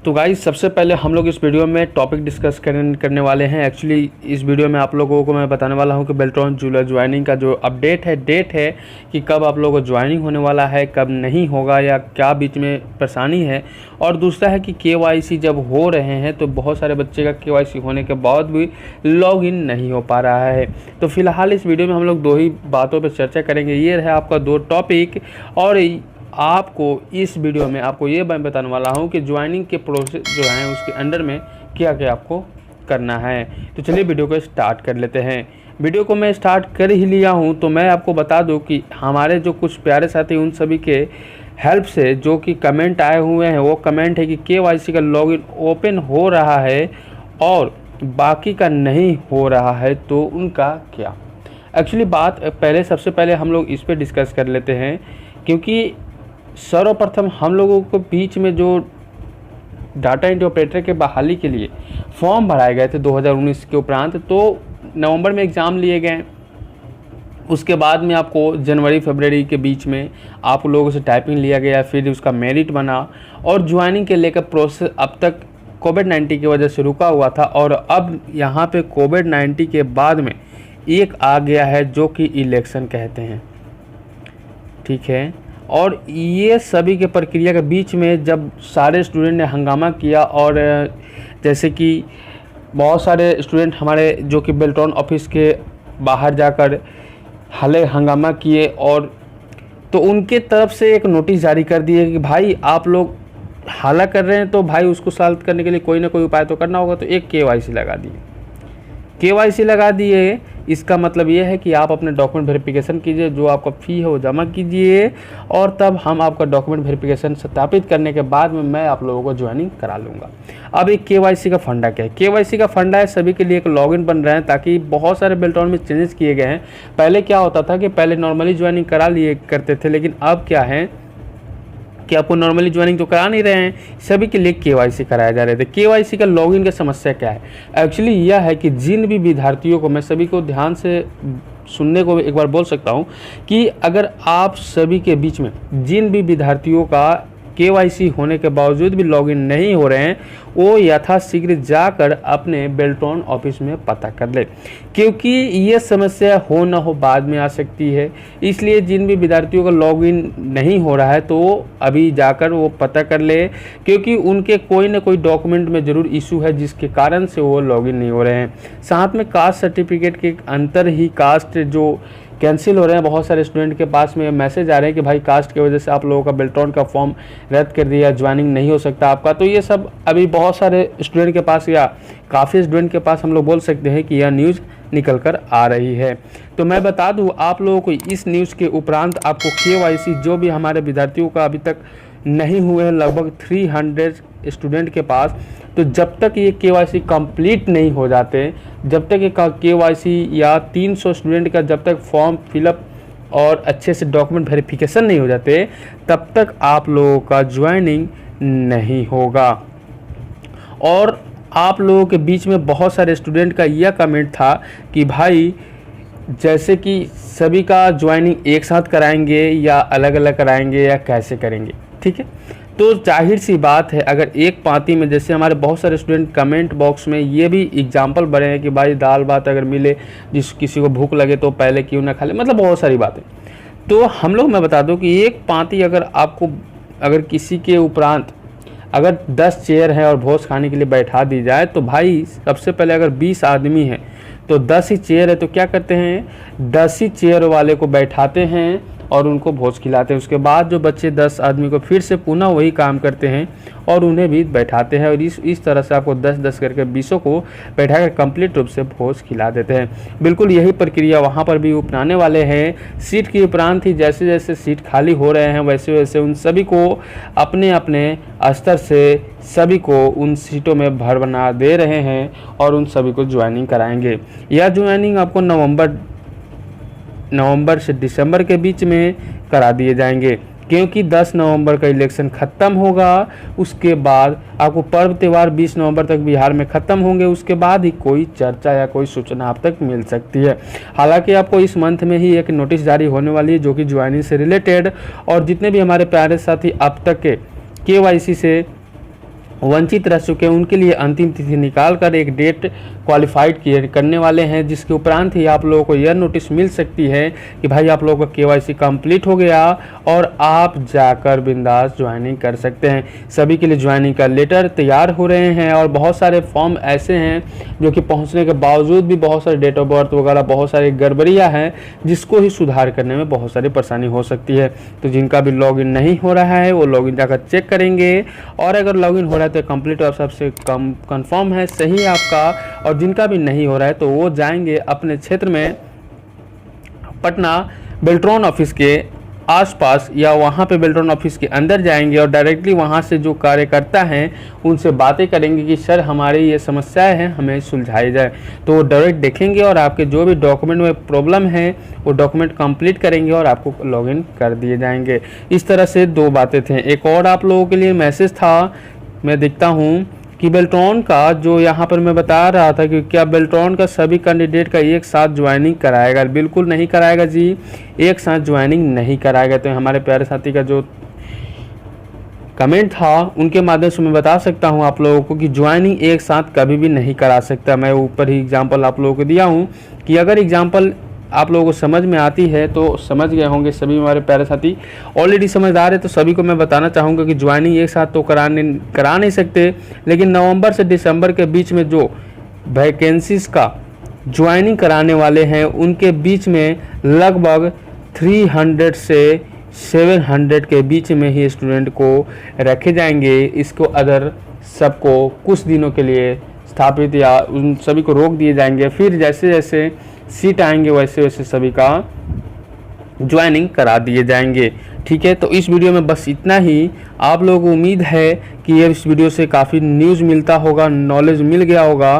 तो गाइस सबसे पहले हम लोग इस वीडियो में टॉपिक डिस्कस करने वाले हैं। एक्चुअली इस वीडियो में आप लोगों को मैं बताने वाला हूं कि बेल्ट्रॉन ज्वाइनिंग का जो अपडेट है, डेट है कि कब आप लोगों को ज्वाइनिंग होने वाला है, कब नहीं होगा या क्या बीच में परेशानी है। और दूसरा है कि KYC जब हो रहे हैं तो बहुत सारे बच्चे का KYC होने के बाद भी लॉगिन नहीं हो पा रहा है। तो फिलहाल इस वीडियो में हम लोग दो ही बातों पर चर्चा करेंगे। ये है आपका दो टॉपिक और आपको इस वीडियो में आपको ये मैं बताने वाला हूँ कि ज्वाइनिंग के प्रोसेस जो हैं उसके अंडर में क्या क्या आपको करना है। तो चलिए वीडियो को स्टार्ट कर लेते हैं। वीडियो को मैं स्टार्ट कर ही लिया हूँ तो मैं आपको बता दूँ कि हमारे जो कुछ प्यारे साथी उन सभी के हेल्प से जो कि कमेंट आए हुए हैं, वो कमेंट है कि KYC का लॉगिन ओपन हो रहा है और बाकी का नहीं हो रहा है, तो उनका क्या। एक्चुअली बात पहले सबसे पहले हम लोग इस पर डिस्कस कर लेते हैं, क्योंकि सर्वप्रथम हम लोगों को बीच में जो डाटा एंट्री ऑपरेटर के बहाली के लिए फॉर्म भराए गए थे 2019 के उपरांत, तो नवंबर में एग्ज़ाम लिए गए। उसके बाद में आपको जनवरी फरवरी के बीच में आप लोगों से टाइपिंग लिया गया, फिर उसका मेरिट बना और ज्वाइनिंग के लेकर प्रोसेस अब तक कोविड-19 की वजह से रुका हुआ था। और अब यहाँ पे कोविड-19 के बाद में एक आ गया है जो कि इलेक्शन कहते हैं, ठीक है। और ये सभी के प्रक्रिया के बीच में जब सारे स्टूडेंट ने हंगामा किया और जैसे कि बहुत सारे स्टूडेंट हमारे जो कि बेल्ट्रॉन ऑफिस के बाहर जाकर हंगामा किए, और तो उनके तरफ से एक नोटिस जारी कर दिए कि भाई आप लोग हाला कर रहे हैं तो भाई उसको सॉल्व करने के लिए कोई ना कोई उपाय तो करना होगा। तो एक KYC लगा दिए। KYC लगा दिए, इसका मतलब ये है कि आप अपने डॉक्यूमेंट वेरिफिकेशन कीजिए, जो आपका फ़ी है वो जमा कीजिए और तब हम आपका डॉक्यूमेंट वेरिफिकेशन सत्यापित करने के बाद में मैं आप लोगों को ज्वाइनिंग करा लूँगा। अब एक KYC का फंडा क्या है। KYC का फंडा है सभी के लिए एक लॉगिन बन रहे हैं, ताकि बहुत सारे बेल्ट्रॉन में चेंजेस किए गए हैं। पहले क्या होता था कि पहले नॉर्मली ज्वाइनिंग करा लिए करते थे, लेकिन अब क्या है कि आपको नॉर्मली ज्वाइनिंग तो करा नहीं रहे हैं, सभी के लिए KYC कराया जा रहे थे। KYC का लॉगिन का समस्या क्या है। एक्चुअली यह है कि जिन भी विद्यार्थियों को, मैं सभी को ध्यान से सुनने को एक बार बोल सकता हूं कि अगर आप सभी के बीच में जिन भी विद्यार्थियों का KYC होने के बावजूद भी लॉगिन नहीं हो रहे हैं, वो यथाशीघ्र जाकर अपने बेल्ट्रॉन ऑफिस में पता कर ले, क्योंकि ये समस्या हो ना हो बाद में आ सकती है। इसलिए जिन भी विद्यार्थियों का लॉगिन नहीं हो रहा है तो वो अभी जाकर वो पता कर ले, क्योंकि उनके कोई ना कोई डॉक्यूमेंट में ज़रूर इशू है जिसके कारण से वो लॉगिन नहीं हो रहे हैं। साथ में कास्ट सर्टिफिकेट के अंतर ही कास्ट जो कैंसिल हो रहे हैं। बहुत सारे स्टूडेंट के पास में मैसेज आ रहे हैं कि भाई कास्ट की वजह से आप लोगों का बेल्ट्रॉन का फॉर्म रद्द कर दिया, ज्वाइनिंग नहीं हो सकता आपका। तो ये सब अभी बहुत सारे स्टूडेंट के पास या काफ़ी स्टूडेंट के पास हम लोग बोल सकते हैं कि यह न्यूज़ निकल कर आ रही है। तो मैं बता दूं आप लोगों को इस न्यूज़ के उपरांत आपको KYC जो भी हमारे विद्यार्थियों का अभी तक नहीं हुए हैं, लगभग 300 स्टूडेंट के पास, तो जब तक ये KYC कंप्लीट नहीं हो जाते, जब तक ये KYC या 300 स्टूडेंट का जब तक फॉर्म फिलअप और अच्छे से डॉक्यूमेंट वेरिफिकेशन नहीं हो जाते, तब तक आप लोगों का ज्वाइनिंग नहीं होगा। और आप लोगों के बीच में बहुत सारे स्टूडेंट का यह कमेंट था कि भाई जैसे कि सभी का ज्वाइनिंग एक साथ कराएंगे या अलग अलग कराएंगे या कैसे करेंगे, ठीक है। तो जाहिर सी बात है, अगर एक पार्टी में जैसे हमारे बहुत सारे स्टूडेंट कमेंट बॉक्स में ये भी एग्जांपल बने हैं कि भाई दाल भात अगर मिले, किसी को भूख लगे तो पहले क्यों ना खा ले, मतलब बहुत सारी बातें। तो हम लोग, मैं बता दूं कि एक पार्टी अगर किसी के उपरांत अगर 10 चेयर है और भोज खाने के लिए बैठा दी जाए, तो भाई सबसे पहले अगर 20 आदमी हैं तो 10 ही चेयर है, तो क्या करते हैं 10 ही चेयर वाले को बैठाते हैं और उनको भोज खिलाते हैं। उसके बाद जो बच्चे 10 आदमी को फिर से पुनः वही काम करते हैं और उन्हें भी बैठाते हैं, और इस तरह से आपको 10-10 करके 20 को बैठाकर कंप्लीट रूप से भोज खिला देते हैं। बिल्कुल यही प्रक्रिया वहाँ पर भी अपनाने वाले हैं। सीट के उपरांत ही जैसे जैसे सीट खाली हो रहे हैं, वैसे वैसे उन सभी को अपने अपने स्तर से सभी को उन सीटों में भर बना दे रहे हैं और उन सभी को ज्वाइनिंग कराएंगे। यह ज्वाइनिंग आपको नवंबर से दिसंबर के बीच में करा दिए जाएंगे, क्योंकि 10 नवंबर का इलेक्शन ख़त्म होगा। उसके बाद आपको पर्व त्यौहार 20 नवंबर तक बिहार में ख़त्म होंगे, उसके बाद ही कोई चर्चा या कोई सूचना आप तक मिल सकती है। हालांकि आपको इस मंथ में ही एक नोटिस जारी होने वाली है जो कि ज्वाइनिंग से रिलेटेड, और जितने भी हमारे प्यारे साथी अब तक के KYC से वंचित रह चुके हैं उनके लिए अंतिम तिथि निकाल कर एक डेट क्वालिफाइड करने वाले हैं, जिसके उपरांत ही आप लोगों को यह नोटिस मिल सकती है कि भाई आप लोगों का KYC कंप्लीट हो गया और आप जाकर बिंदास ज्वाइनिंग कर सकते हैं। सभी के लिए ज्वाइनिंग का लेटर तैयार हो रहे हैं और बहुत सारे फॉर्म ऐसे हैं जो कि पहुंचने के बावजूद भी बहुत सारे डेट ऑफ बर्थ वगैरह बहुत सारी गड़बड़ियाँ हैं, जिसको ही सुधार करने में बहुत सारी परेशानी हो सकती है। तो जिनका भी लॉगिन नहीं हो रहा है वो लॉगिन जाकर चेक करेंगे, और अगर लॉगिन हो रहा है तो कंप्लीट और सबसे कंफर्म है, सही आपका। और जिनका भी नहीं हो रहा है तो वो जाएंगे अपने क्षेत्र में पटना बेल्ट्रॉन ऑफिस के आसपास या वहाँ पे बेल्ट्रॉन ऑफिस के अंदर जाएंगे और डायरेक्टली वहाँ से जो कार्यकर्ता हैं उनसे बातें करेंगे कि सर हमारी ये समस्याएं हैं, हमें सुलझाई जाए। तो वो डायरेक्ट देखेंगे और आपके जो भी डॉक्यूमेंट में प्रॉब्लम है वो डॉक्यूमेंट कंप्लीट करेंगे और आपको लॉगिन कर दिए जाएंगे। इस तरह से दो बातें थे। एक और आप लोगों के लिए मैसेज था, मैं देखता हूँ कि बेल्ट्रॉन का जो यहाँ पर मैं बता रहा था कि क्या बेल्ट्रॉन का सभी कैंडिडेट का एक साथ ज्वाइनिंग कराएगा? बिल्कुल नहीं कराएगा जी, एक साथ ज्वाइनिंग नहीं कराएगा। तो हमारे प्यारे साथी का जो कमेंट था उनके माध्यम से मैं बता सकता हूँ आप लोगों को कि ज्वाइनिंग एक साथ कभी भी नहीं करा सकता। मैं ऊपर ही एग्जाम्पल आप लोगों को दिया हूँ कि अगर एग्जाम्पल आप लोगों को समझ में आती है तो समझ गए होंगे सभी हमारे प्यारे साथी। ऑलरेडी समझदार है तो सभी को मैं बताना चाहूँगा कि ज्वाइनिंग एक साथ तो करा नहीं सकते, लेकिन नवंबर से दिसंबर के बीच में जो वैकेंसीज का ज्वाइनिंग कराने वाले हैं उनके बीच में लगभग 300 से 700 के बीच में ही स्टूडेंट को रखे जाएंगे। इसको अदर सबको कुछ दिनों के लिए स्थापित या उन सभी को रोक दिए जाएंगे। फिर जैसे जैसे सीट आएंगे वैसे वैसे सभी का ज्वाइनिंग करा दिए जाएंगे। ठीक है, तो इस वीडियो में बस इतना ही। आप लोगों को उम्मीद है कि ये इस वीडियो से काफ़ी न्यूज़ मिलता होगा, नॉलेज मिल गया होगा।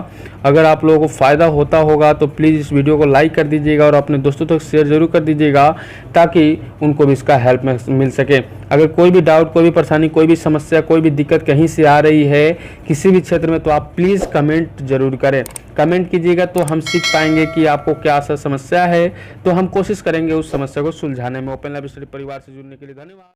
अगर आप लोगों को फ़ायदा होता होगा तो प्लीज़ इस वीडियो को लाइक कर दीजिएगा और अपने दोस्तों तक शेयर ज़रूर कर दीजिएगा ताकि उनको भी इसका हेल्प मिल सके। अगर कोई भी डाउट, कोई भी परेशानी, कोई भी समस्या, कोई भी दिक्कत कहीं से आ रही है किसी भी क्षेत्र में, तो आप प्लीज़ कमेंट ज़रूर करें। कमेंट कीजिएगा तो हम सीख पाएंगे कि आपको क्या सा समस्या है, तो हम कोशिश करेंगे उस समस्या को सुलझाने में। ओपन लाइव स्टडी परिवार से जुड़ने के लिए धन्यवाद।